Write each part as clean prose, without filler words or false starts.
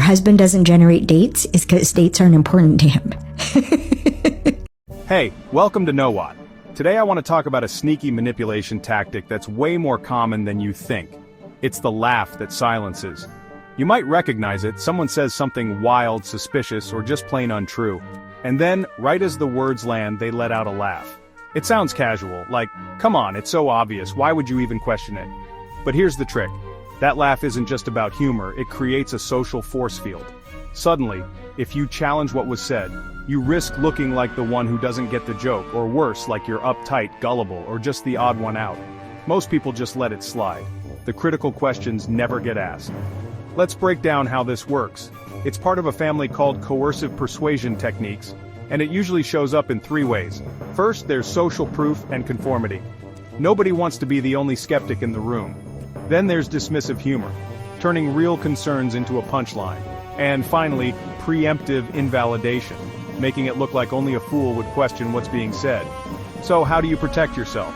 husband doesn't generate dates, it's because dates aren't important to him. Hey, welcome to Know What. Today I want to talk about a sneaky manipulation tactic that's way more common than you think. It's the laugh that silences. You might recognize it. Someone says something wild, suspicious, or just plain untrue. And then, right as the words land, they let out a laugh. It sounds casual, like, come on, it's so obvious, why would you even question it? But here's the trick. That laugh isn't just about humor, it creates a social force field. Suddenly, if you challenge what was said, you risk looking like the one who doesn't get the joke, or worse, like you're uptight, gullible, or just the odd one out. Most people just let it slide. The critical questions never get asked. Let's break down how this works. It's part of a family called coercive persuasion techniques, and it usually shows up in three ways. First, there's social proof and conformity. Nobody wants to be the only skeptic in the room. Then there's dismissive humor, turning real concerns into a punchline. And finally, preemptive invalidation, making it look like only a fool would question what's being said. So how do you protect yourself?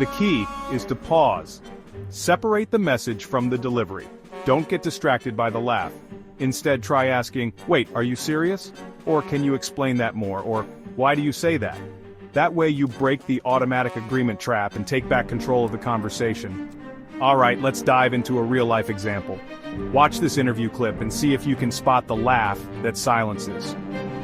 The key is to pause. Separate the message from the delivery. Don't get distracted by the laugh. Instead, try asking, wait, are you serious? Or can you explain that more? Or why do you say that? That way you break the automatic agreement trap and take back control of the conversation. Alright, let's dive into a real-life example. Watch this interview clip and see if you can spot the laugh that silences.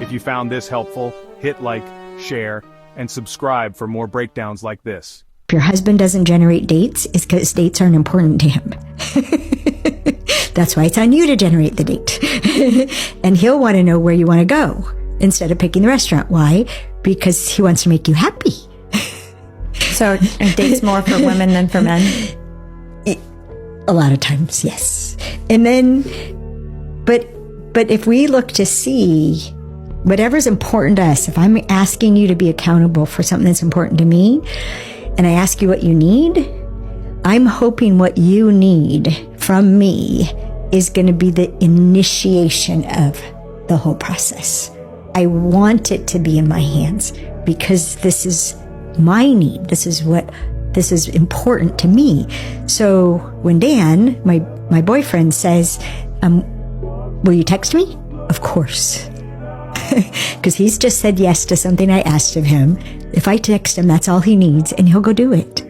If you found this helpful, hit like, share, and subscribe for more breakdowns like this. If your husband doesn't generate dates, it's because dates aren't important to him. That's why it's on you to generate the date. And he'll want to know where you want to go instead of picking the restaurant. Why? Because he wants to make you happy. So are dates more for women than for men? A lot of times, yes. And then, but if we look to see whatever's important to us, if I'm asking you to be accountable for something that's important to me, and I ask you what you need, I'm hoping what you need from me is going to be the initiation of the whole process. I want it to be in my hands because this is my need. This is important to me. So when Dan, my boyfriend, says, will you text me? Of course. Because he's just said yes to something I asked of him. If I text him, that's all he needs, and he'll go do it.